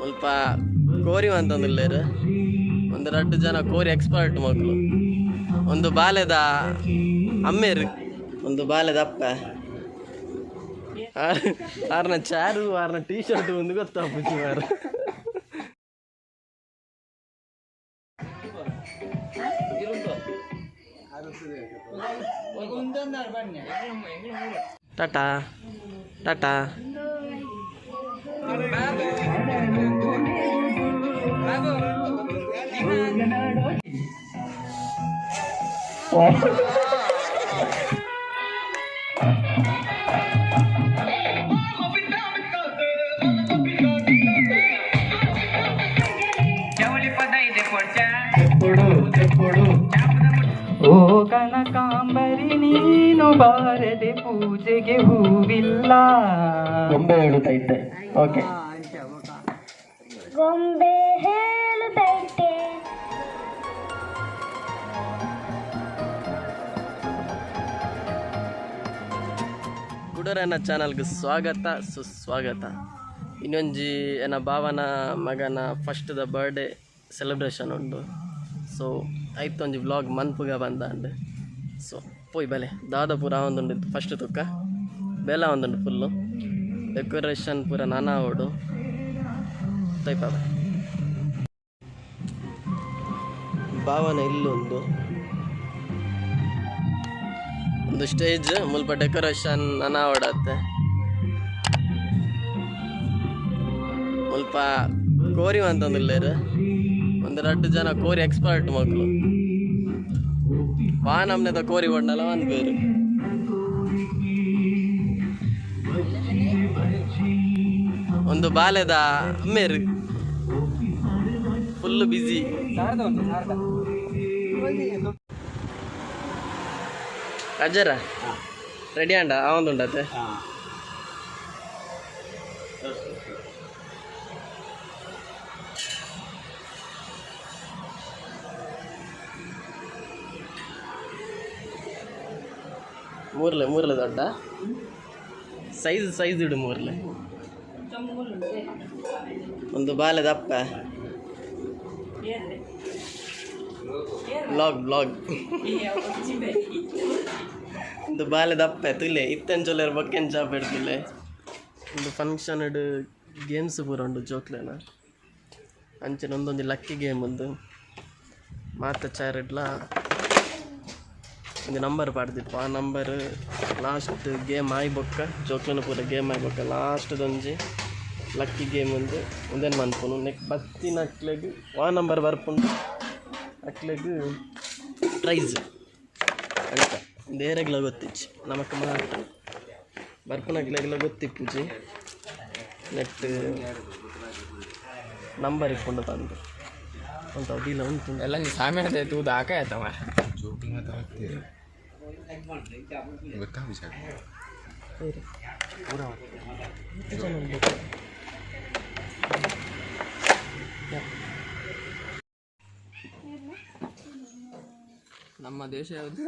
ಸ್ವಲ್ಪ ಕೋರಿ ಅಂತಂದಿಲ್ಲೇರು ಒಂದು 2 ಜನ ಕೋರಿ ಎಕ್ಸ್ಪರ್ಟ್ ಮಕ್ಕಳು, ಒಂದು ಬಾಲ್ಯದ ಅಮ್ಮೇರು, ಒಂದು ಬಾಲ್ಯದ ಅಪ್ಪ, ಆರ್ನ ಚಾರು ಆರ್ನ ಟೀ ಶರ್ಟ್ ಒಂದು ಗೊತ್ತಾಗ್ಬಿಟ್ಟು ಮಾರು. ಟಾಟಾ ಟಾಟಾ. ಓ ಕನಕಾಂಬರಿ ನೀನು ಬಾರದೆ ಪೂಜೆಗೆ ಹೂವಿಲ್ಲ. ಗೊಂಬೆ ಹೇಳುತ್ತೈತೆ. ಓಕೆ, ಗೊಂಬೆ ಹೇಳುತ್ತೈತೆ. ಗುಡರನ ಚಾನಲ್ಗೆ ಸ್ವಾಗತ ಸುಸ್ವಾಗತ. ಇನ್ನೊಂಜಿ ಏನ ಭಾವನ ಮಗನ ಫಸ್ಟ್ದ ಬರ್ಡೇ ಸೆಲೆಬ್ರೇಷನ್ ಉಂಟು. ಸೊ ಆಯ್ತು ಒಂಜಿ ವ್ಲಾಗ್ ಮನ್ಪುಗ ಬಂದಾಂಡ್. ಸೊ ಪೋಯ್ ಬಲೆ ದಾದ ಪೂರ ಒಂದುಂಡು ಫಸ್ಟ್ ತುಕ್ಕ ಬೆಲ ಒಂದುಂಡು ಫುಲ್ಲು ಡೆಕೋರೇಷನ್ ಪೂರ ನಾನಾ ಓಡು ತೈಪ ಭಾವನ ಇಲ್ಲೊಂದು ಒಂದು ಸ್ಟೇಜ್ ಮುಲ್ಪ ಡೆಕೋರೇಷನ್ ನಾನಾ ಓಡತ್ತೆ. ಮುಲ್ಪ ಕೋರಿ ಅಂತಂದಿಲ್ಲೇರು ಒಂದು 2 ಜನ ಕೋರಿ ಎಕ್ಸ್ಪರ್ಟ್ ಮಕ್ಕಳು, ನಮ್ನೆದ ಕೋರಿ ಒಡ್ನಲ್ಲ ಒಂದು ಬೇರು. ಒಂದು ಬಾಲ್ಯದ ಅಮ್ಮೇರು ಫುಲ್ ಬಿಸಿ. ಅಜ್ಜರ ರೆಡಿ ಅಂಡ ಅವಂದುಂಡತ್ತೆ. ಮೂರ್ಲೆ ದೊಡ್ಡ ಸೈಜ್ ಇಡು ಮೂರ್ಲೆ. ಒಂದು ಬಾಲ್ಯದ ಅಪ್ಪ ಬ್ಲಾಗ್ ಒಂದು ಬಾಲ್ಯದ ಅಪ್ಪ ತುಲೆ ಇತ್ತಂಚೊಲ್ಲೆರ ಬೊಕ್ಕೆನ್ ಚಾಪ್ ಇಡ್ತಿಲ್ಲೆ. ಒಂದು ಫಂಕ್ಷನ್ ಇಡು ಗೇಮ್ಸ್ ಪೂರ ಉಂಡು ಜೋಕ್ಲೆನ ಅಂಚೆನ ಒಂದೊಂದು ಲಕ್ಕಿ ಗೇಮ್ ಒಂದು ಮಾತ ಚಾರಿಡ್ಲ ಒಂದು ನಂಬರ್ ಪಾಡ್ದಿಪ್ಪ. ಆ ನಂಬರ್ ಲಾಸ್ಟ್ ಗೇಮ್ ಆಯ್ಬೊಕ್ಕ ಜೋಕ್ಲನ ಪೂರ ಗೇಮ್ ಆಯ್ಬೊಕ್ಕ ಲಾಸ್ಟ್ದೊಂಜಿ ಲಕ್ಕಿ ಗೇಮ್ ಒಂದು ಒಂದೇನು ಮನ್ಪುನು ಬತ್ತಿನ ಅಕ್ಲೆಗ್ ಆ ನಂಬರ್ ಬರ್ಪುಂಡು ಅಕ್ಲೆಗ್ ಪ್ರೈಸ್ ಅಂತ ಬೇರೆಗ್ಲ ಗೊತ್ತಿಚ್ಚು ನಮಕ್ ಮಾತ್ರ ಬರ್ಪುನ ಅಕ್ಲೆಗ್ಲ ಗೊತ್ತಿಪ್ಪುಜಿ ನೆಟ್ ನಂಬರ್ ಇಪ್ಪುಂಡು ತಂದು ಅಂತ ಅದಿಲ್ಲ ಉಂಟು ಎಲ್ಲ ನೀ ಸಾಮ್ಯಾನ ತೂದು ಹಾಕಾಯ್ತವ ನಮ್ಮ ದೇಶ ಯಾವುದು?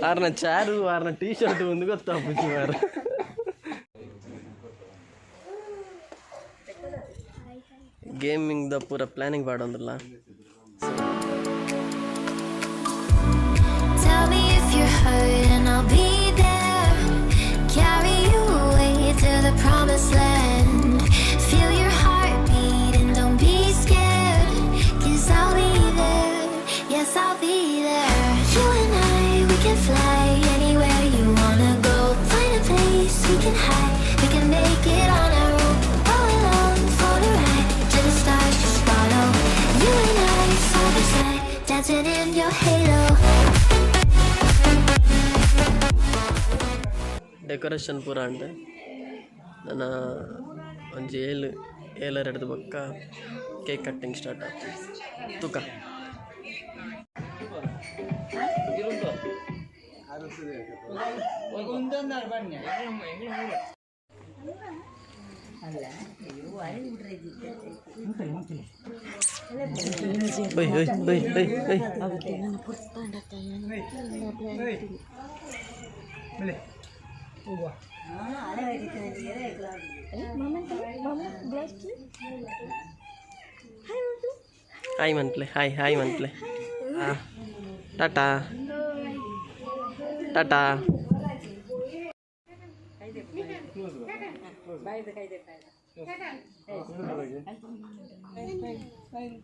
ಆರ್ನ ಚಾರು ಆರ್ನ ಟೀ ಶರ್ಟ್ ಒಂದು ಗೊತ್ತಾಗ್ಬಿಟ್ಟು ಮಾರು. ಗೇಮಿಂಗ್ದ ಪೂರ ಪ್ಲಾನಿಂಗ್ ಮಾಡೋದಿಲ್ಲ. Tell me if you're hurt and I'll be there. Carry you away to the promised land. Feel your heartbeat and don't be scared. 'Cause I'll be there. Yes, I'll be there. You and I, we can fly anywhere you wanna go. Find a place we can hide. We can make it on our own. Go along for the ride. To the stars, just follow. You and I, side by side, dancing in your halo. Decoration ಪೂರ ಉಂಟು. ನನ್ನ ಒಂಜಿ ಏಲರ್ ಹಿಡಿದು ಬೊಕ್ಕ cake cutting start ಆಗ್ತದೆ. ತೂಕ Oi, oi, oi, oi, oi. Hi म्हटले, हाय म्हटले. Tata Tata. Hey.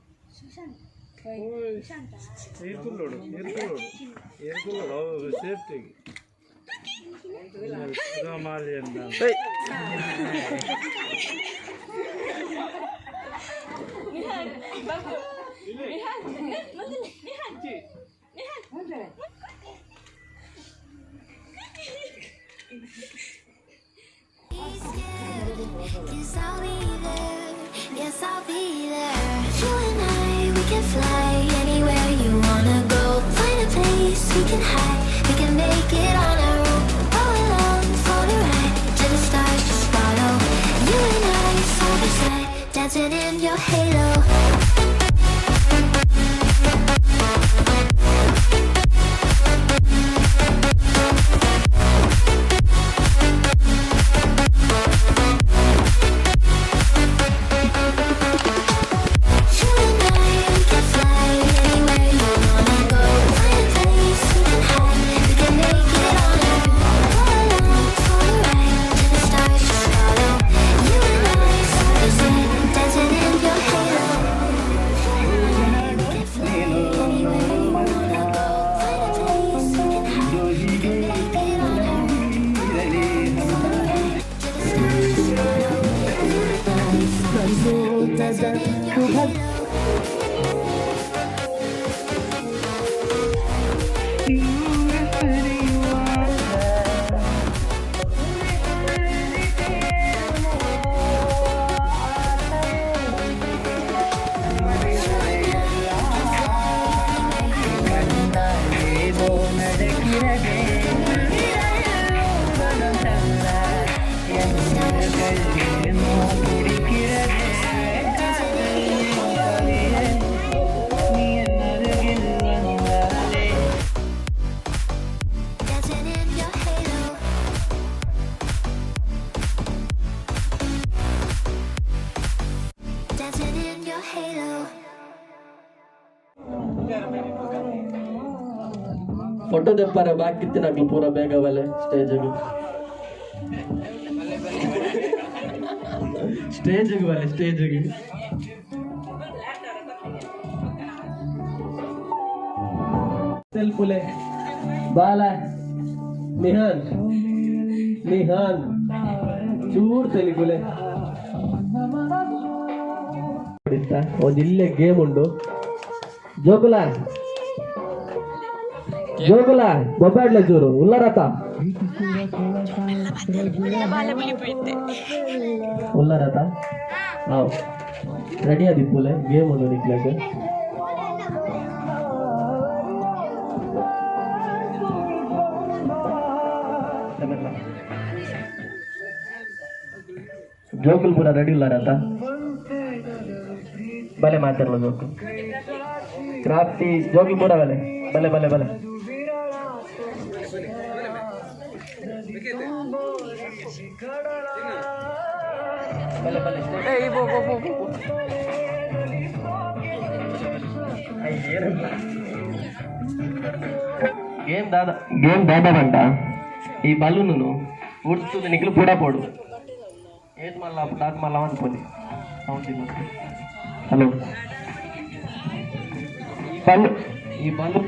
Yes, I'll be there. Yes, I'll be there. You and I, we can fly anywhere you wanna go. Find a place we can hide. We can make it on our own. Go along for the ride. To the stars, just follow. You and I, side by side, dancing in your halo. Photo दे पर बाकी कितना की पूरा bag वाले stage के self ले बाला निहान चूर तेलुगुले ಒಂದಿಲ್ಲೇ game ಉಂಟು ಜೋಗುಲ ಬೊಬ್ಬಾಡ್ಲೆ ಚೂರು ಉಲ್ಲರತ ಉಲ್ಲರತ ಹಾವ್ ರೆಡಿ ಆದಿಪ್ಪುಲೆ ಗೇಮ್ ಉಂಟು ನಿಕ್ಲಾಗೆ ಜೋಕುಲ್ ಪೂರ ರೆಡಿ ಉಲ್ಲರತ भले मातर लो जोक क्राफ्टी जोगी पूरा भले भले भले भले भले भले ए वो गेम दादा बंट ఈ బలూన్ను ఉడుతుంది నిక్కులు పూడా పోడు ఏది మళ్ళా దాకా మళ్ళా అనుకోని సౌండ్ హలో ఈ బలు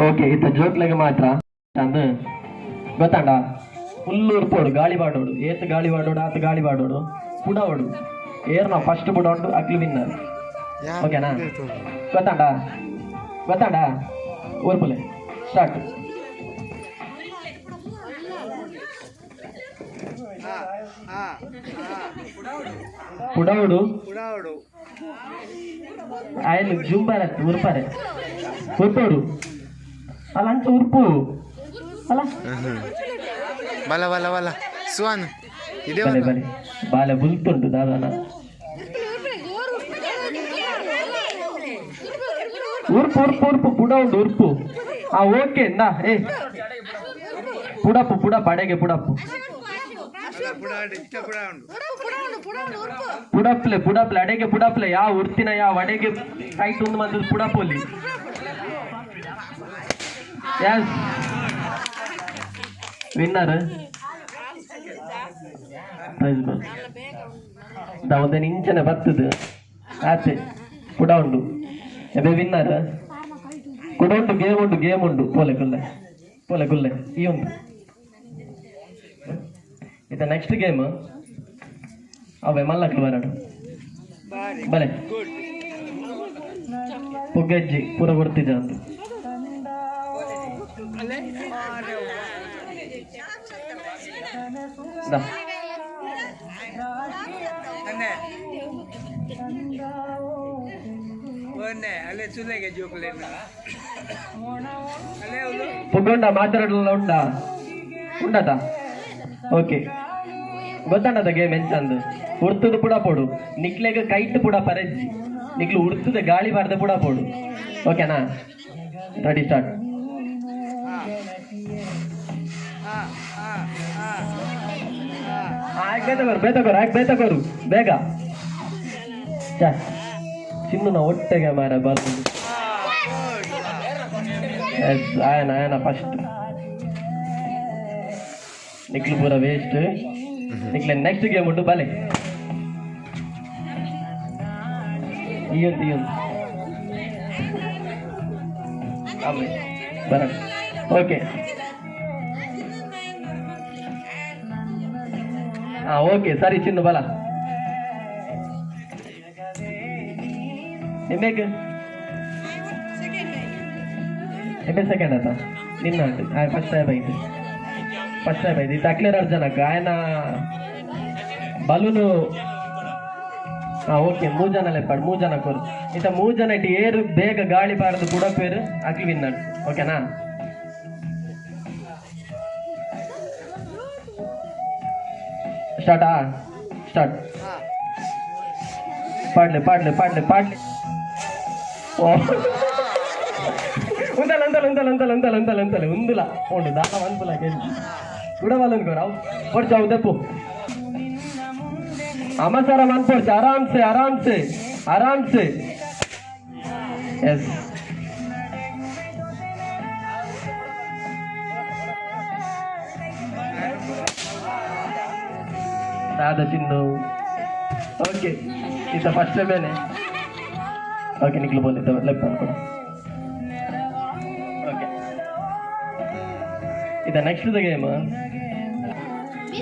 ಓಕೆ ಇತ್ತ ಜೋಕ್ಲೆಗೆ ಮಾತ್ರ ಅಂದು ಗೊತ್ತಾಂಡ ಫುಲ್ ಉರ್ಪೋಡು ಗಾಳಿ ಬಾಡೋಡು ಏತ್ ಗಾಳಿ ಬಾಡೋಡು ಆತ ಗಾಳಿ ಬಾಡೋಡು ಬುಡೋಡು ಏರ್ ನಾವು ಫಸ್ಟ್ ಬುಡೋಡು ಅಕ್ಲು ವಿನ್ನರ್ ಓಕೆನಾ ಗೊತ್ತಾಂಡ ಊರ್ಪುಲೆ ಸ್ಟಾರ್ಟ್ ಪುಡಾವುಡು ఆయన జుంబారత్ ఉరపారే ఉరపోడు అలా అంత ఉరుపు అలా ಬಲ ಬಲ ಬಲ ಸುವನ್ ಇದೇ ಬಲೆ ಬಲೆ ಬಾಲೆ ಬುಲ್ತುಂಟು ದಾದಾನ ಉರುಪು ಉರುಪು ಉರುಪು ಪುಡ ಉಂಟು ಉರುಪು ಓಕೆ ನಾ ಪುಡಪ್ಪು ಪುಡಪ್ಪ ಅಡೆಗೆ ಪುಡಪ್ಪು ಪುಡಪ್ಲೆ ಪುಡಪ್ಲೆ ಅಡೆಗೆ ಪುಡಪ್ಲೆ ಯಾವ ಉರ್ತಿನ ಯಾವ ಅಡೆಗೆ ಕೈಟ್ ಒಂದು ಮಂದಿ ಪುಡಪ್ಪಲ್ಲಿ ಎಸ್ ವಿನ್ನರ್ ಒಂದು ಇಂಚನೆ ಬರ್ತದೆ ಆಚೆ ಪುಡ ಉಂಡು ಎಬೆ ವಿನ್ನರ್ ಕೂಡ ಉಂಟು ಗೇಮ್ ಉಂಟು ಪೋಲೆ ಗುಲ್ಲೆ ಈ ಉಂಟು ಇದು ನೆಕ್ಸ್ಟ್ ಗೇಮ್ ಅವೇ ಮಲ್ಲಕ್ಲು ಬರಡು ಬಲೆ ಪುಗ್ಗೆಜ್ಜಿ ಪೂರ ಕೊಡ್ತಿದ್ದ ಅಂತ ಪುಗ್ಗುಂಡ ಮಾತಾಡಲ್ಲ ಉಂಡದ ಓಕೆ ಗೊತ್ತಣ್ಣದ ಗೇಮ್ ಎಂಚಂದು ಉಡ್ತದ ಪುಡ ಪೋಡು ನಿಕ್ಲೆಗ ಕೈಟ್ ಪುಡ ಪರೆಜ್ಜಿ ನಿಕ್ಲು ಉಡ್ತದ ಗಾಳಿ ಬಾರ್ದ ಪುಡ ಪೋಡು ಓಕೆನಾ ರೆಡಿ ಸ್ಟಾರ್ಟ್ ಬೇತಕೋರು ಬೇಗ ಚಿನ್ನ ಒಟ್ಟೆಗೆ ಮಾರ ಬಾಲ್ ಆಯನ ಫಸ್ಟ್ ನಿಕ್ಲು ಪೂರ ವೇಸ್ಟ್ ನಿಕ್ಲೆ ನೆಕ್ಸ್ಟ್ ಗೇಮ್ ಉಂಟು ಬಲೆ ಇಯೊಂದು ಬರ ಓಕೆ ಓಕೆ ಸರಿ ಚಿನ್ನು ಬಲ ಎಮ್ಮೆಗೆ ಸೆಕೆಂಡ್ ಆತ ನಿನ್ನ ಫಸ್ಟ್ ಟೈಮ್ ಐತೆ ಇದು ಅಕ್ಲೇರ್ ಅರ್ಜನಕ್ಕೆ ఆయన ಬಲೂನು ಓಕೆ 3 ಜನ ಲೆಪ್ಪಾಡು 3 ಜನ ಕೊರು ಇಂತ 3 ಜನ ಇಟ್ಟು ಏರು ಬೇಗ ಗಾಳಿ ಬಾರದು ಕೂಡ ಪೇರು ಅಕ್ಲಿ ವಿನ್ನಡ್ ಓಕೆನಾ ಸ್ಟಾರ್ಟ್ ಪಾಡ್ಲೆ ఉందల ఉందులా ఉండు దాకా వన్పులా కూడా వాళ్ళని కోరావు పొడిచావు తెప్పు అమ్మసారా వన్ పొడిచి ఆరామ్సే ఎస్ రాధ చిన్ను ఓకే ఇంత ఫస్ట్ టైమేనే ఓకే నిక్లు పోలే లెఫ్ట్ అనుకో ಇದು ನೆಕ್ಸ್ಟ್ ಗೇಮ್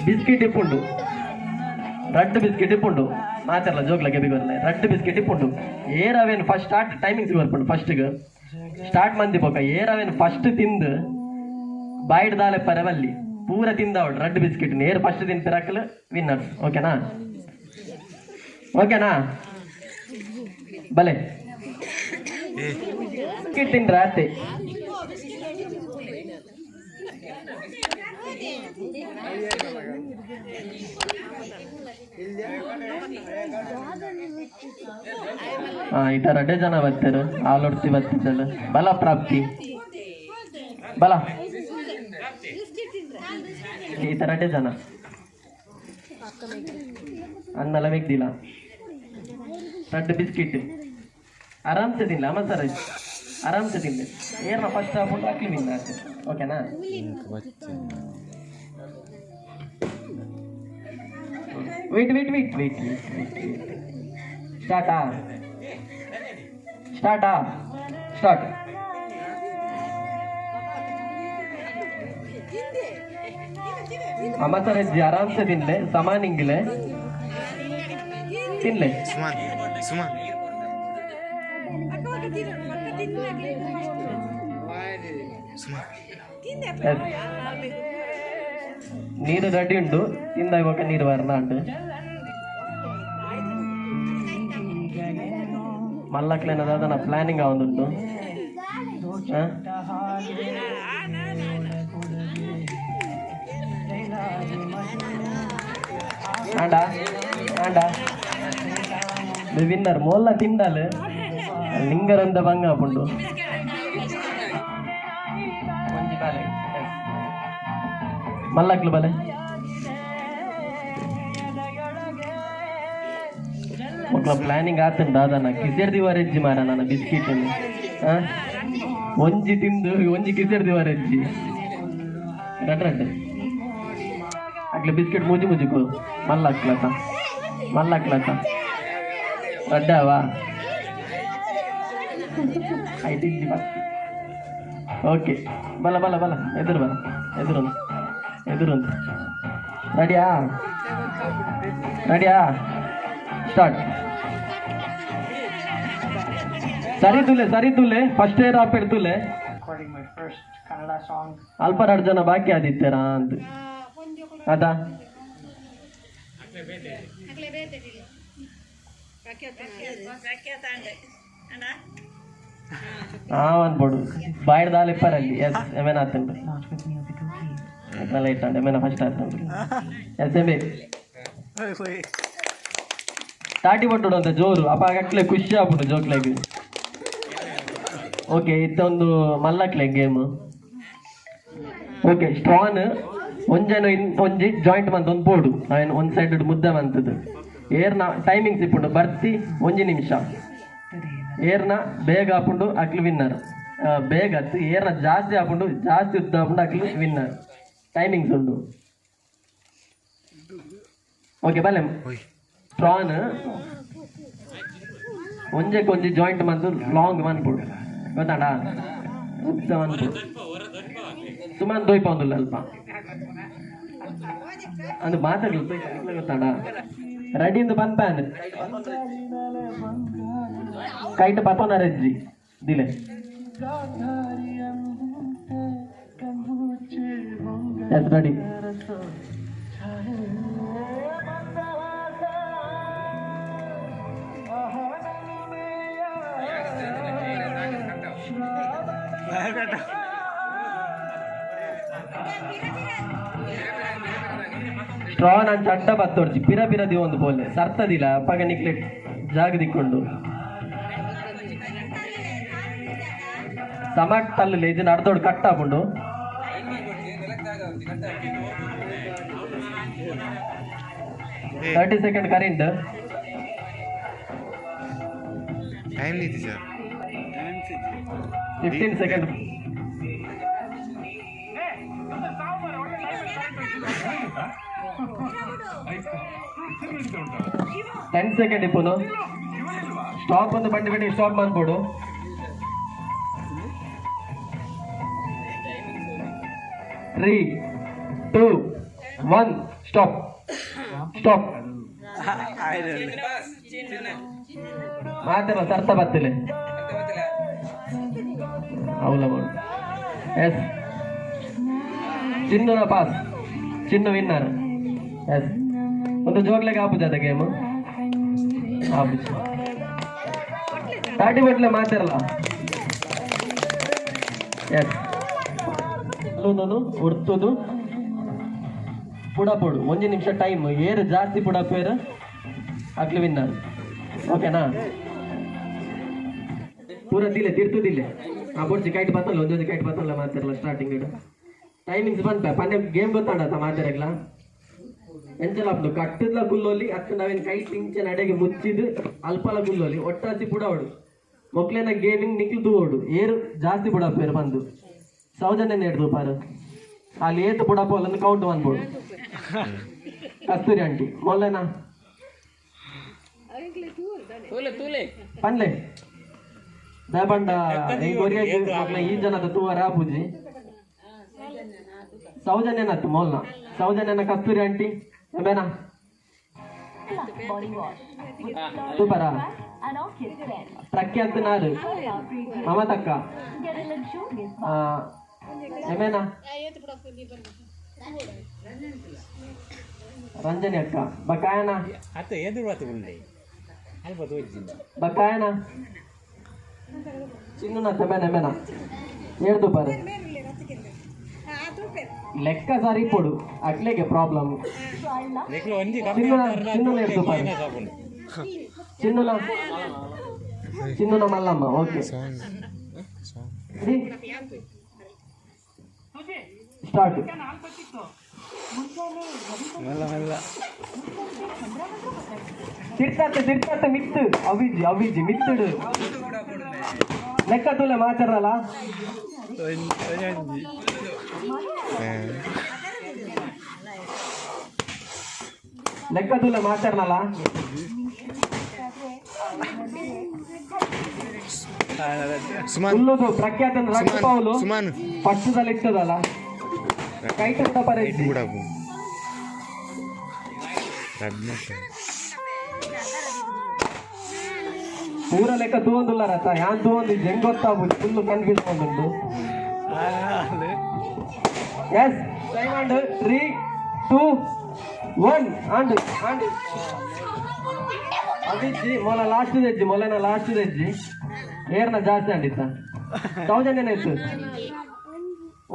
ಬಿಸ್ಕಿಟ್ ಇಪ್ಪುಂಡು ರಡ್ಡ್ ಬಿಸ್ಕಿಟ್ ಇಪ್ಪುಂಡು ಮಾತಾಡಲ್ಲ ಜೋಕ್ಲ ಗೆಬಿ ಬರಲ್ಲ ರಡ್ಡ್ ಬಿಸ್ಕಿಟ್ ಇಪ್ಪುಂಡು ಏರವೇನು ಫಸ್ಟ್ ಸ್ಟಾರ್ಟ್ ಟೈಮಿಂಗ್ಸ್ ಬರ್ಪುಂಡು ಫಸ್ಟ್ಗೆ ಸ್ಟಾರ್ಟ್ ಮಂದಿ ಪೋಕ ಏರವೇನು ಫಸ್ಟ್ ತಿಂದು ಬಾಯ್ಡ್ ದಾಲೆ ಪರವಲ್ಲಿ ಪೂರ ತಿಂದವಳು ರಡ್ಡ್ ಬಿಸ್ಕಿಟ್ ಏರ್ ಫಸ್ಟ್ ತಿಂದು ಪಿರಾಕಲ್ ವಿನ್ನರ್ಸ್ ಓಕೆನಾ ಬಲೆ ಬಿಸ್ಕಿಟ್ ತಿಂದ್ರೆ ಆತೆ ಈ ತರ ಜನ ಬರ್ತಾರೆ ಆಲೋಡ್ತಿ ಬರ್ತಿದ್ದಲ್ಲ ಬಲ ಪ್ರಾಪ್ತಿ ಬಲ ಈ ತರ ಜನ ಅನ್ನೆಲ್ಲ ಮೆಗ್ದಿಲ್ಲ ರಡ್ಡ್ ಬಿಸ್ಕಿಟ್ ಆರಾಮ್ಸೆ ತಿನ್ಲ ಅಮ್ಮ ಸರ್ ಆರಾಮ್ಸೆ ತಿನ್ಲೆ ಏರ್ನ ಫಸ್ಟ್ ಹಾಕ್ಬಿಟ್ಟು ಹಾಕ್ಲಿ ಮಿಂದ ಓಕೆನಾ ವೇಟ್ ಸ್ಟಾರ್ಟ್ ಅಮ್ಮ ಸರ್ ಆರಾಮ್ಸೆ ತಿನ್ಲೆ ಸಮಾನಿಂಗಿಲೆ ತಿನ್ಲೆ ಸುಮಾನ್ ನೀರು ರೆಡಿ ಉಂಟು, ತಿಂದ ಇವಾಗ ನೀರು ಬರಲ್ಲ ಉಂಟು. ಮಲ್ಲಕ್ಲೇನದಾದ ಪ್ಲಾನಿಂಗ್ ಆವೊಂದುಂಟು. ಆಂಡ ಆಂಡ ವಿನ್ನರ್ ಮೊಲ್ಲ ತಿಂಡಲ್ ಲಿಂಗರಂದ ಬಂಗ ಆಪುಂಡು. ಮಲ್ಲಕ್ಲು ಬಲೆ ಮಕ್ಕಳ ಪ್ಲಾನಿಂಗ್ ಆತಂಡ ಅದನ್ನ ಕಿಸೆರ್ದಿವಾರೆಜ್ಜಿ ಮಾರ ನನ್ನ ಬಿಸ್ಕಿಟ್ ಒಂಜಿ ತಿಂದು ಒಂಜಿ ಕಿಸೆರ್ದಿವಾರೆಜ್ಜಿ ರಡ್ ಅಕ್ಲೆ ಬಿಸ್ಕಿಟ್ ಮುಜಿ ಮುಜಿಕು ಮಲ್ಲಕ್ಲತ ರಡ್ಡವಾ ಐದಿಜ್ಜಿ ಬಾ. ಓಕೆ ಬಲ ಬಲ ಬಲ ಎದುರು ಬಲ ಎದುರೊಂದು ರೆಡಿಯಾ ಸ್ಟಾರ್ಟ್. ಸರಿ ತುಲೆ ಫಸ್ಟ್ ಏರ್ ಆಪ್ ಇಡ್ತುಲೆ ಅಲ್ಪ 2 ಜನ ಬಾಕಿ ಆದಿತ್ತೀರಾ ಅಂತ ಅದಾ ಅನ್ಬೋಡು boiled dal ಇಪ್ಪರಲ್ಲಿ S ಎಮೇನ ಆತಂಡು light and ಎಮೇನ first ಆತಂಡು S ಎಮೆ ತಾಟಿ ಪಟ್ಟುಡು ಅಂತ ಜೋರು ಅಪ್ಪ ಅಕ್ಲೆ ಖುಷಿ ಆಗ್ಬಿಟ್ಟು ಜೋಕ್ಲೆಗ್. Okay ಇತ್ತೊಂದು ಮಲ್ಲಕ್ಲೆ game. ಓಕೆ ಸ್ಟ್ರಾನ್ ಒಂಜೇನು ಒಂಜಿ ಜಾಯಿಂಟ್ ಮಂತ್ ಒಂದು ಬೋರ್ಡು ನಾವೇನು ಒಂದು ಸೈಡ್ ಮುದ್ದೆ ಮಂತದ್ದು ಏರ್ನ ಟೈಮಿಂಗ್ಸ್ ಇಪ್ಪುಂಡು ಬರ್ತಿ 1 ನಿಮಿಷ ಏರ್ನ ಬೇಗ ಹಾಕೊಂಡು ಅಕ್ಲು ವಿನ್ನರ್. ಬೇಗ ಹತ್ತು ಏರ್ನ ಜಾಸ್ತಿ ಹಾಕೊಂಡು ಜಾಸ್ತಿ ಉದ್ದ ಹಾಕೊಂಡು ಅಕ್ಲು ವಿನ್ನರ್. ಟೈಮಿಂಗ್ಸ್ ಉಂಟು. ಓಕೆ ಬಲ್ಲೆ ಸ್ಟ್ರಾನ್ ಒಂಜಿ ಜಾಯಿಂಟ್ ಮಂತು ಲಾಂಗ್ ಮನ್ಪುಡು ಗೊತ್ತಾಡ ಉದ್ದ ಮನ್ಪುಡು ಸುಮಾರು ದೊಯ್ಪೊಂದುಲ್ಲ ಅಲ್ಪ ಅಂದು ಮಾತಾಡ್ಲು ಗೊತ್ತಾಡ. ರೆಡಿಂದು ಬಂದ್ಪ್ಯಾನ್ ಕೈಟ್ ಪತೋನರೆಜ್ಜಿ ದಿಲೆ ಎಸ್ ರೆಡಿ. ಸ್ಟ್ರಾನ್ ಅಂತ ಅಡ್ಡ ಬತ್ತೋಡ್ಜಿ ಪಿರ ದಿವೊಂದು ಬೋಲೆ ಸರ್ತದಿಲ್ಲ ಅಪ್ಪಗ ನಿಕ್ಲೆ ಜಾಗ ದಿಕ್ಕೊಂಡು ಟಮಾಟ್ ತಲ್ಲಲ್ಲಿ ಇದನ್ನ ಅರ್ಧೋಡು ಕಟ್ ಹಾಕೊಂಡು 30 ಸೆಕೆಂಡ್ ಕರೆಂಟ್ ಟೈಮ್ ನೀತಿ ಸರ್ 15 ಸೆಕೆಂಡ್ 10 ಸೆಕೆಂಡ್ ಇಪ್ಪುನು ಸ್ಟಾಪ್ ಒಂದು ಬಂಡಿ ಸ್ಟಾಪ್ ಮಾಡ್ಬೋಡು. ತ್ರೀ 2 1 ಸ್ಟಾಪ್ ಮಾತ್ರ ಸರ್ತ ಬತ್ತಿಲೆ ಅವಲ ಎಸ್ ಚಿನ್ನನ ಪಾಸ್ ಚಿನ್ನು ವಿನ್ನರ್. ಎಸ್ ಒಂದು ಜೋಗ್ಲೆಗೆ ಆಪುಜಾದ ಗೇಮ್ ಆಪುಜ ತಾಟಿ ಬಟ್ಲೆ ಮಾತಾರಲ್ಲ. ಎಸ್ ಉಡ್ತುದು ಪುಡಪೋಡು 1 ನಿಮಿಷ ಟೈಮ್ ಏರು ಜಾಸ್ತಿ ಪುಡಪೇರು ಅಕ್ಲು ವಿನ್ನರ್. ಓಕೆನಾ ಪೂರ ದಿಲೆ ತಿರ್ತುದಿಲ್ಲ ಆ ಬೊಡ್ಸಿ ಕೈಟ್ ಬತ್ತಲ್ಲ ಒಂದೊಂದು ಕೈಟ್ ಬತ್ತಲ್ಲ ಮಾತಾರಲ್ಲ ಸ್ಟಾರ್ಟಿಂಗ್ ಟೈಮಿಂಗ್ಸ್ ಬಂತ ಪನ್ನೆ ಗೇಮ್ ಗೊತ್ತಾಡತ್ತ ಮಾತಾಡಕ್ಲ ಎಂಚಲ ಅಪ್ದು ಕಟ್ಟದ್ಲ ಗುಲ್ಲೋಲಿ ಅತ್ತ ನಾವೇನು ಕೈ ಟಿಂಚೆ ನಡೆಗೆ ಮುಚ್ಚಿದು ಅಲ್ಪಲ ಗುಲ್ಲೋಲಿ ಒಟ್ಟಾಸಿ ಪುಡವಡು ಮೊಕ್ಲೇನ ಗೇಮಿಂಗ್ ನಿಕ್ಲು ತೂವೋಡು ಏರು ಜಾಸ್ತಿ ಪುಡಪೇರು ಬಂದು ಸೌಜನ್ಯ ಹಿಡ್ದು ಪಾರು ಅಲ್ಲಿ ಏತು ಪುಡಪೋಲನ್ನು ಕೌಂಟ್ ಮಾಡ್ಬೋದು. ಕಸ್ತೂರಿ ಆಂಟಿ ಮೊಲ್ಲೆನಾ ಪನ್ಲೆ ದಯಪಂಡ ಈ ಜನದ ತೂವರ ಪೂಜಿ ಸೌಜನ್ಯನತ್ತು ಮೊಲ್ನ ಸೌಜನ್ಯನ ಕಸ್ತೂರಿ ಆಂಟಿ ಬೇನಾ ಸೂಪರ ಪ್ರಖ್ಯಾತ ನಾರು ಮಮತಕ್ಕ ಏಮೇನಾ ರಂಜನಿ ಅಕ್ಕ ಬಕಾಯನ आता ಎದುರು ಆತು ಉಂಡೆ ಅಲ್ಪ ತೋರಿಸಿಲ್ಲ ಬಕಾಯನ ಚಿನ್ನ ತೆಮೆನ ಹೇಳ್ದು ಬಾರೆ ಲೆಕ್ಕ ಸರಿಪಡು ಅಟ್ಲೆಗೆ ಪ್ರಾಬ್ಲಮ್ ಲೆಕ್ಕ ಒಂಜಿ ಕಮ್ಮಿ ಚಿನ್ನ ಹೇಳ್ದು ಬಾರೆ ಚಿನ್ನ ಮಲ್ಲಮ್ಮ ಓಕೆ ಸ್ಟಾರ್ಟ್ ತಿರ್ತಾತೆ ಮಿತ್ತು ಅವಿಜಿ ಮಿತ್ತುಡು ಲೆಕ್ಕ ತುಲೆ ಮಾತಾಡಲ್ಲ ಲೆಕ್ಕ ತುಲೆ ಮಾತಾಡಲ್ಲ ಫುಲ್ಲುದು ಪ್ರಖ್ಯಾತ ರಕ್ತಪಾವುಲು ಪಟ್ಟದಲ್ಲಿ ಇಟ್ಟದಲ್ಲ ಕೈ ತಂದ ಪರೇಜಿ ಪೂರ ಲೆಕ್ಕ ತೂಂದುಲ್ಲ ರಥ ಯಾನ್ ತೂಂದು ಹೆಂಗ್ ಗೊತ್ತಾಗ್ಬೋದು ಫುಲ್ ಕನ್ಫ್ಯೂಸ್ ಮಾಡುದು ಎಸ್ ಟೈಮ್ ಅಂಡ್ 3 2 1 ಅಂಡ್ ಅದಿಜ್ಜಿ ಮೊಲ ಲಾಸ್ಟ್ ತೆಜ್ಜಿ ಮೊಲನ ಲಾಸ್ಟ್ ತೆಜ್ಜಿ ಏರ್ನ ಜಾಸ್ತಿ ಅಂಡಿತ್ತ 1000 ಏನಾಯ್ತು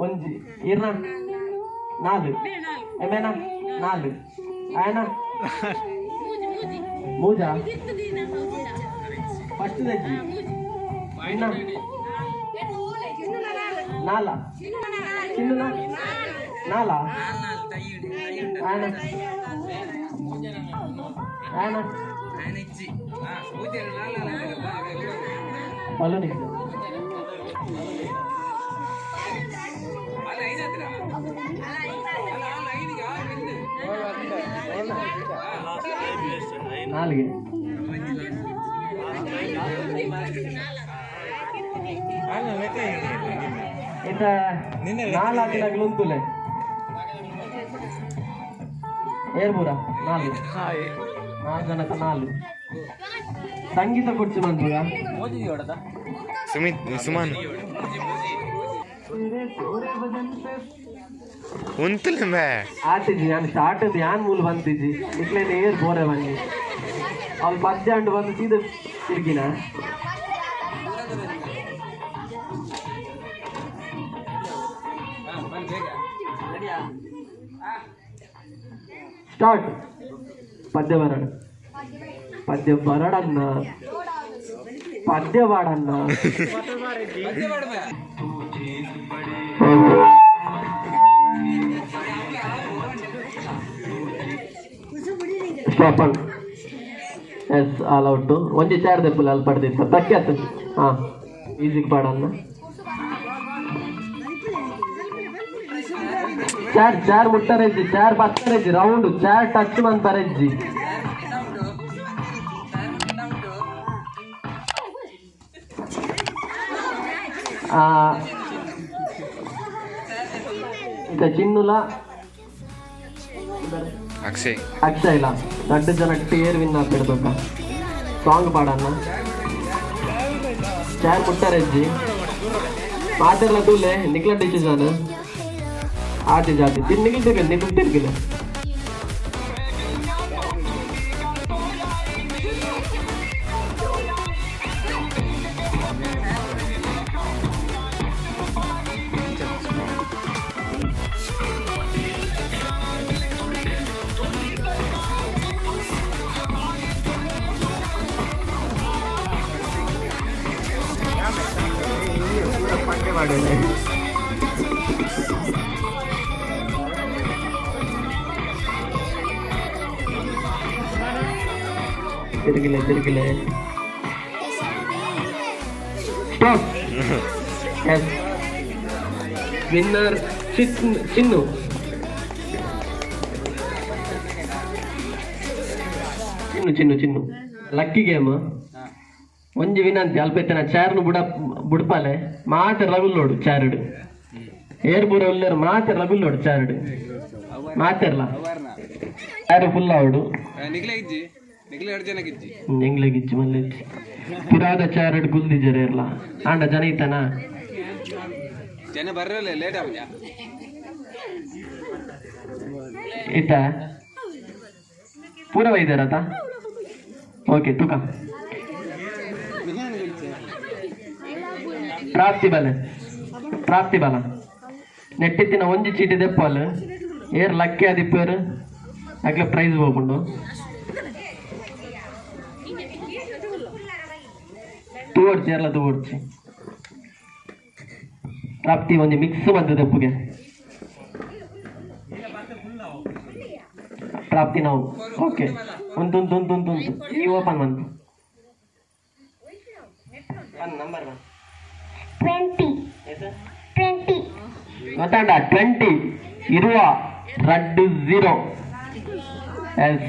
ಒಂಜಿ ಈರ್ನ 4 ಎಮೇನ 4 ಆಯನ ಮೂಜಾ ಫಸ್ಟ್ ತೆಜ್ಜಿ ಇನ್ನ 4 ಚಿನ್ನ 4 ಆಯನ ಆಯನ ಬಲೂನ್ ಇದೆ 4 ಇಂತ 4 ದಿನಗಳು ಉಂಟುಲೆ ಏರ್ಬೂರ 4 ಜನಕ್ಕೆ 4 ಸಂಗೀತ ಕೊಡ್ಸಿ ಬಂದ್ಬೂರ ಸುಮಾನ್ ಉಂತಲ್ಲ ಮೇ ಆತಿಜಿ ನಾನು ಸ್ಟಾರ್ಟ್ ಯಾನ್ ಮೂಲ ಬಂತಿಜಿ ಇಟ್ಲೇನೆ ಏರ್ ಬೋರೆ ಬನ್ನಿ ಅವ್ರು ಮಧ್ಯ ಅಂಡು ಬಂದು ಸೀದಾ ತಿರುಗಿನ ಸ್ಟಾರ್ಟ್ ಪದ್ಯ ಬರಡನ್ನ ಪದ್ಯ ಬಾಡನ್ನ ಸ್ಟಾಪ್ ಎಸ್ ಆಲ್ ಔಟ್ ಒಂಜಿ ಚಾರ್ ದೆಪ್ಪುಲ ಅಲ್ಲಿ ಪಡೆದಿತ್ತ ತಕ್ಕ್ಯಾತ ಹಾಂ ಈಸಿಗೆ ಪಾಡನ್ನ ಚಾರ್ ಮುಟ್ಟರೆಜ್ಜಿ ಚಾರ್ ಬತ್ತರೆಜ್ಜಿ ರೌಂಡ್ ಚಾರ್ ಟಚ್ ಮಂತರೆಜ್ಜಿ ఇక చిన్నుల అక్షయ్ల 2 జన టేర్ విన్నా పెడతాక సాంగ్ పాడన్న చార్ ముట్టరెజ్జి మాటర్ల తూలే నిక్ల డిసిజన్ आती जाती तीन निकल तिरगिले पंटे मारे ತಿರುಗಿಲೆ ಸ್ಟಾಪ್ ಎಸ್ ವಿನ್ನರ್ ಚಿನ್ನು ಲಕ್ಕಿ ಗೇಮ್ ಒಂಜಿ ವಿನಂತಿ ಅಲ್ಪೆತ್ತನ ಚಾರ್ನು ಬುಡ್ಪಾಲೆ ಮಾತ ರಗುಲ್ಲೋಡು ಚಾರ್ಡ್ ಏರ್ ಬೂರ ಉಲ್ಲೇರು ಮಾತ ರಗುಲ್ಲೋಡು ಚಾರ್ಡ್ ಮಾತೆರ್ಲ ಚಾರು ಫುಲ್ ಆವಡು ಎಂಗ್ಲೆಗಿಜ್ಜಿ ಮಲ್ಲೆಜ್ಜಿ ಪುರಾದ ಚಾರಡ್ ಗುಲ್ದಿಜರೆ ಇರ್ಲ ಆಂಡ ಜನ ಇತ್ತನ ಜನ ಬರ್ರಲ್ಲ ಲೇಟ್ ಆಗ ಇತ್ತ ಪೂರ ವೈದ್ಯರತ ಓಕೆ ತುಕ ಪ್ರಾಪ್ತಿ ಬಲ ನೆಟ್ಟಿತ್ತಿನ ಒಂಜಿ ಚೀಟಿ ದೆಪ್ಪಲ್ ಏರ್ ಲಕ್ಕಿ ಆದಿಪ್ಪೇರು ಆಗ್ಲೇ ಪ್ರೈಸ್ ಹೋಗ್ಕೊಂಡು ತೂವಡ್ಚಿ ಎಲ್ಲ ತೂವಡ್ಚಿ ಪ್ರಾಪ್ತಿ ಒಂಜಿ ಮಿಕ್ಸ್ ಬಂತು ದೆಪ್ಪುಗೆ ಪ್ರಾಪ್ತಿ ನಾವು ಓಕೆ ಉಂಟು ಈ ಓಪನ್ ಬಂತು ನಂಬರ್ 20 ಗೊತ್ತಾಂಡ 20 ಇರುವ ರಡ್ಡು 0 ಎಸ್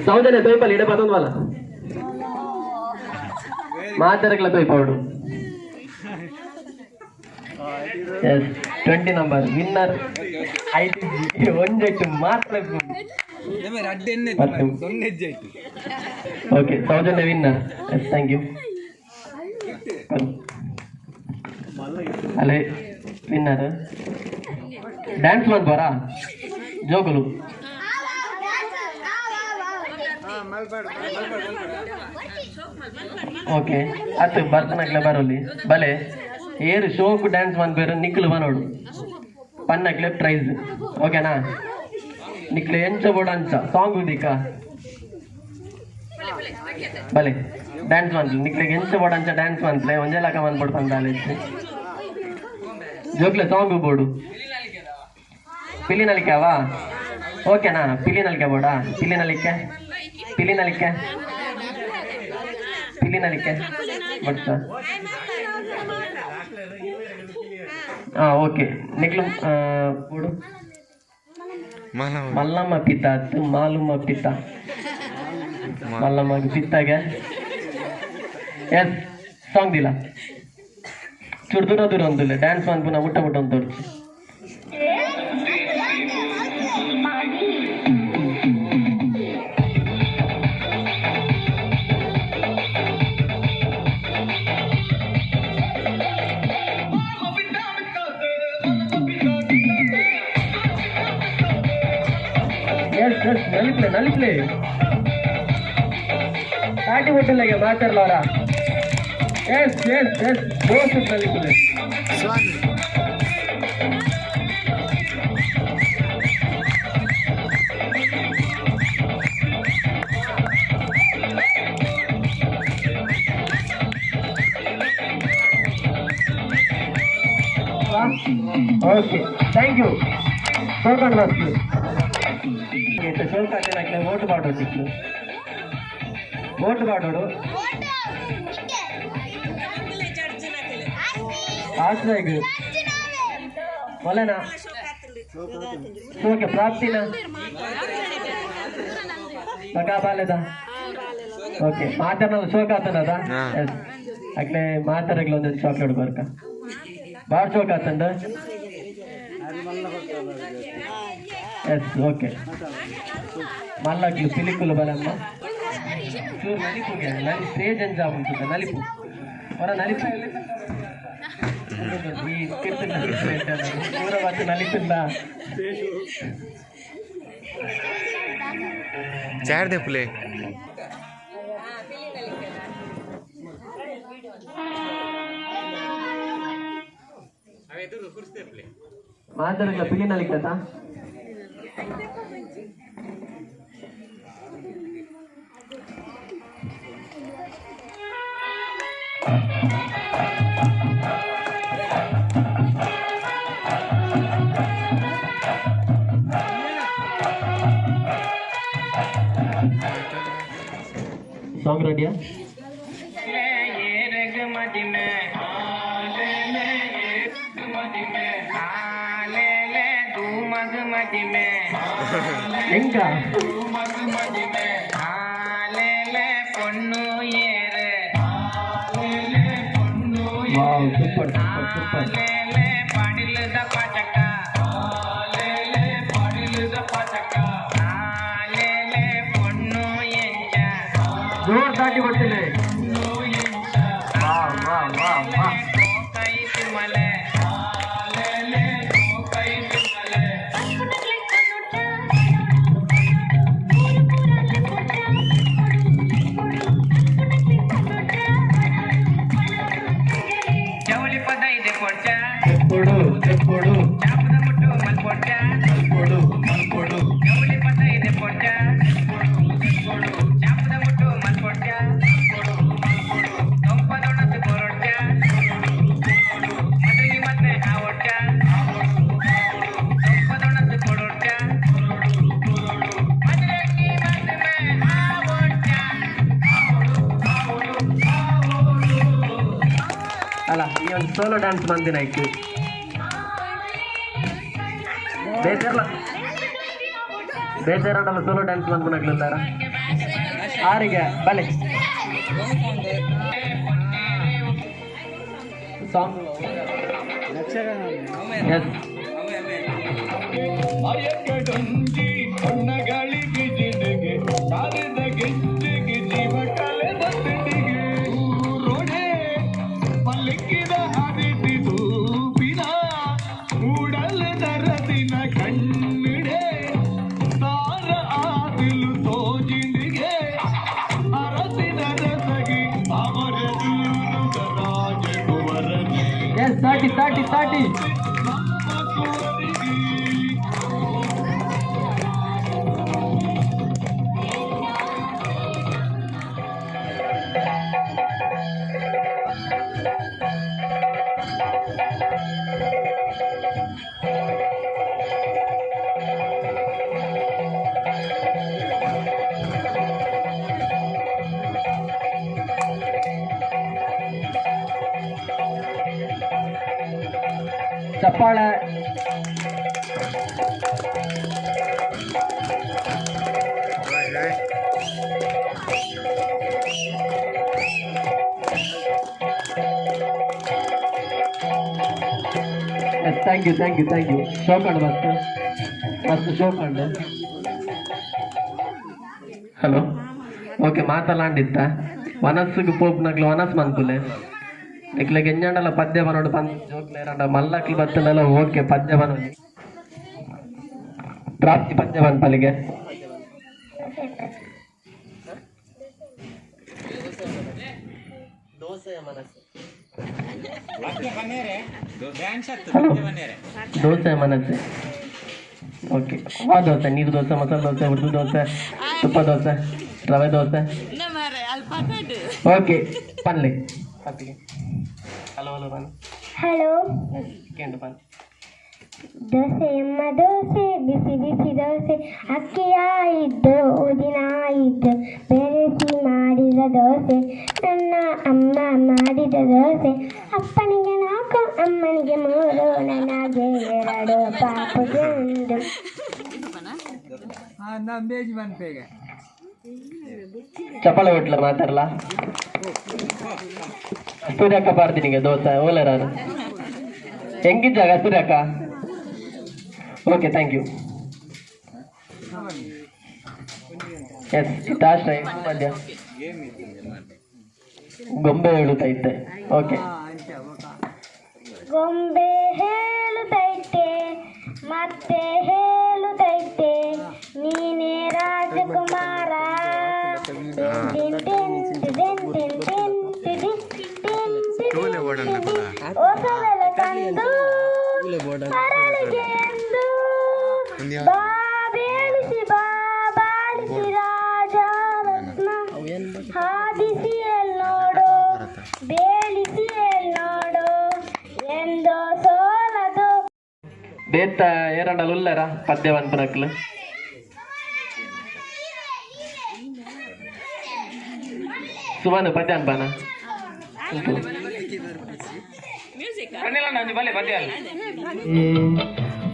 ಸೌಜನ್ಯ ತೋಯ್ಪಲ್ಲಿ ಇಡ ಪದೊಂದ್ವಲ್ಲ ಮಾತಾಡಕ್ಲ ತೋಯ್ಪವಡು ಎಸ್ 20 ನಂಬರ್ ವಿನ್ನರ್ ಐದು ಒಂಜೆಟ್ಟು ಮಾತ್ರ okay Soujanya winner yes thank you ಅಲ್ಲೇ ವಿನ್ನರ್ ಡ್ಯಾನ್ಸ್ ಮಾಡ್ಬಾರಾ ಜೋಗಲು ಓಕೆ ಅತ್ತು ಭರತನಾಟ್ಯ ಬರೋಲಿ ಬಲೆ ಏರು ಶೋಕು ಡ್ಯಾನ್ಸ್ ಮಾಡ್ಬೇರು ನಿಕ್ಲು ಬನೋಡು ಪನ್ನಕ್ಲೆ ಪ್ರೈಸ್ ಓಕೆನಾ ನಿಕ್ಲೆ ಎಂಚ ಬೋಡ ಅಂಚ ಸಾಂಗ್ ಉದಿಕ ಬಲೆ ಡ್ಯಾನ್ಸ್ ಮಾಡ್ಲಿ ನಿಕ್ಲೆಗೆ ಎಂಚ ಬೋಡ ಅಂಚ ಡ್ಯಾನ್ಸ್ ಮಾಡ್ಲೆ ಒಂದೇ ಲಾಕ ಮಾಡ್ಬಿಡು ಪಂದಾಲೆ ಜೋಕ್ಲೆ ಸಾಂಗ್ ಬೋಡು ಪಿಲಿ ನಲಿಕೆವಾ ಓಕೆನಾ ಪಿಲಿ ನಲಿಕೆ ಬೋಡ ಪಿಲಿ ನಲಿಕೆ ಬಟ್ ಓಕೆ ನಿಕ್ಲು ಬೋಡು ಮಲ್ಲಮ್ಮ ಪಿತ್ತ ಮಾಲುಮ್ಮ ಪಿತ್ತ ಮಲ್ಲಮ್ಮ ಪಿತ್ತಾಗೆ ಎಸ್ ಸಾಂಗ್ ದಿಲ್ಲ ಚೂರು ದೂರ ಒಂದಿಲ್ಲ ಡ್ಯಾನ್ಸ್ ಮಾಡ್ಪುನ ಮುಟ್ಟ ಒಂದು ತೋರಿಸಿ ನಲಿಪ್ಲೆ ಕಾಟಿ ಹೋಟೆಲ್ಗೆ ಮಾತಾಡ್ಲವರ ಎಸ್ ದೋಸ್ತ ನಲಿಪ್ಲೆ ಓಕೆ ಥ್ಯಾಂಕ್ ಯು ಸೋಕೊಂಡು ಬಸ್ತು ಶೋಕಾಕಿನ ಓಟ್ ಮಾಡೋದು ಓಟ್ ಮಾಡೋಡು ಆಶ್ರಯಗ್ ಮೊಲೆನಾ ಓಕೆ ಪ್ರಾಪ್ತಿನ ಮಗ ಬಾಲೆದ ಓಕೆ ಮಾತಾಡೋದು ಶೋಕ ಆತನದ ಎಸ್ ಅಕ್ಲೆ ಮಾತಾಡಗ್ಲ ಒಂದು ಚಾಕ್ಲೇಟ್ ಬರ್ಕ ಬಾಳ್ ಶೋಕ ಆತಂದ ಎಸ್ ಓಕೆ ಮಲ್ಲಕ್ಲು ಸಿಲಿಕುಲು ಬಲಮ್ಮ ಚೂರು ನಲಿಪುಗೆ ಸ್ಟೇಜ್ ಎಂಜಾಯ್ ಉಂಟು ನಲಿಪು ಹೊರ ನಲಿಪು ಈ ಪೂರ ಬತ್ತು ನಲಿಪಿಲ್ಲ चार दे प्ले ಮಾತಾಡಲ್ಲ ಪಿಲಿ ನಲಿಕತಾ song radio ಎಂका wow super super super जोर दाटी बट्टिले वाव वाव वाव वाव ಸೋಲೋ ಡ್ಯಾನ್ಸ್ ಮಂದಿನ ಆಯ್ತು ಬೇಜಾರಲ್ಲ ಸೋಲೋ ಡ್ಯಾನ್ಸ್ ಬಂದ್ಬಿಡಾಗ್ಲಿಲ್ಲಾರ ಆರಿಗೆ ಬಲೆ ಸಾಂಗ್ ಎಸ್ ತಾಟಿ ಚಪ್ಪಾಳೆ ಥ್ಯಾಂಕ್ ಯು ಶೋ ಕಂಡು ಮಸ್ತ್ ಶೋ ಕಂಡು ಹಲೋ ಓಕೆ ಮಾತಲಾಂಡಿತ್ತ ವನಸ್ಸಿಗೆ ಪೋಪ್ನಾಗ್ಲು ವನಸ್ ಮನ್ಪುಲೆ ಇಕ್ಲಾಗ ಎಂಜಾಂಡಲ್ಲ ಪದ್ಯ ಬನೋಡು ಪಂದ್ ಜೋಕ್ಲ ಎರಡ ಮಲ್ಲಕ್ಲು ಬತ್ತಲೆಲ್ಲ ಓಕೆ ಪದ್ಯ ಬನೋಡಿ ಪ್ರಾಪ್ತಿ ಪದ್ಯ ಬನ್ಪಲಿಗೆ ದೋಸೆ ಮನಸ್ಸೆ ಓಕೆ ದೋಸೆ ನೀರು ದೋಸೆ ಮಸಾಲೆ ದೋಸೆ ಉರ್ದು ದೋಸೆ ತುಪ್ಪ ದೋಸೆ ರವೆ ದೋಸೆ ಓಕೆ ಪನ್ಲೆ ಹಲೋ ಬನ್ನಿ ಹಲೋ ಕೇಂದ್ರ ಬನ್ನಿ ದೋಸೆ ಅಮ್ಮ ದೋಸೆ ಬಿಸಿ ಬಿಸಿ ದೋಸೆ ಅಕ್ಕಿ ಆಯಿದ್ದು ಉದಿನ ಆಯಿದ್ದು ಬೆರೆಸಿ ಮಾಡಿದ ದೋಸೆ ನನ್ನ ಅಮ್ಮ ಮಾಡಿದ ದೋಸೆ ಅಪ್ಪನಿಗೆ 4 ಅಮ್ಮನಿಗೆ 3 ನನಗೆ 2 ಪಾಪುಗೆ 1 ಚಪ್ಪಾಳೆ ಹೊಟ್ಲ ಮಾತಾಡಲ್ಲ ಸೂರ್ಯಕ್ಕ ಬಾರ್ದಿನಿಗೆ dosa ಓಲರಾರು ಹೆಂಗಿದ್ದಾಗ ಸೂರ್ಯಕ್ಕ okay thank U S last ಮಧ್ಯ ಗೊಂಬೆ ಹೇಳುತ್ತೈತೆ ಓಕೆ ಗೊಂಬೆ ಹೇಳುತ್ತೈತೆ ಮತ್ತೆ ಹೇಳುತ್ತೈತೆ ನೀನೇ ರಾಜಕುಮಾರ ಹೊಸವೆಲೆ ತಂದು ಮರಳಿಗೆ ಎಂದು ಬಾ ಬೇಳಿಸಿ ಬಾ ಬಾಳಿಸಿ ರಾಜರತ್ನ ಹಾದಿಸಿ ನೋಡು ಬೇಳಿಸಿ ನೋಡು ಎಂದು ಸೋಲದು ಬೇತ್ತ ಏರಂಡಲು ಉಲ್ಲರ ಪದ್ಯವನ್ ಪುನಕ್ಲು ಸುವನು ಪದ್ಯ ಅನ್ಪಾನ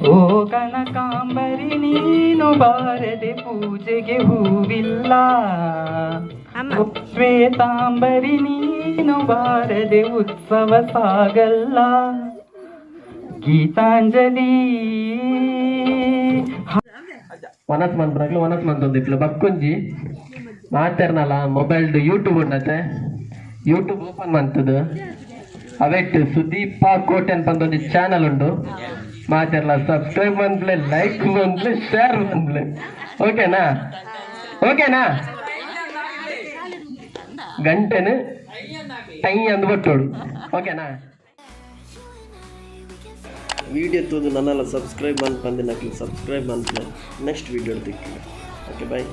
ಓ ಕನಕಾಂಬರಿ ನೀನು ಬಾರದೆ ಪೂಜೆಗೆ ಹೂವಿಲ್ಲ ಶ್ವೇತಾಂಬರಿ ನೀನು ಬಾರದೆ ಉತ್ಸವ ಸಾಗಲ್ಲ ಗೀತಾಂಜಲಿ ವನಸ್ ಮಂತ್ರಾಗ್ಲು ವನಸ್ ಮಂತೊಂದಿಪ್ಲ ಬಕ್ಕೊಂಜಿ ಮಾತಾಡ್ನಲ್ಲ ಮೊಬೈಲ್ದು YouTube ಉಂಡತೆ YouTube open ಮಂತದ್ದು ಅವಟ್ಟು Sudeep Kotian ಪಂದೊಂದು channel ಉಂಡು ಮಾತಾಡ್ಲ ಸಬ್ಸ್ಕ್ರೈಬ್ ಮಂತ್ಲೆ ಲೈಕ್ ಮಂತ್ಲೆ ಶೇರ್ ಮಂತ್ಲೆ ಓಕೆನಾ ಗಂಟೆನು ಟೈ ಅಂದು ಬಟ್ಟೋಡು ಓಕೆನಾ ವಿಡಿಯೋ ತೋದು ನನ್ನೆಲ್ಲ ಸಬ್ಸ್ಕ್ರೈಬ್ ಅಂತ ಬಂದು ನನಗೆ ಸಬ್ಸ್ಕ್ರೈಬ್ ಅಂತ ನೆಕ್ಸ್ಟ್ ವಿಡಿಯೋ ತೆಗ್ತೀನಿ ಓಕೆ ಬಾಯ್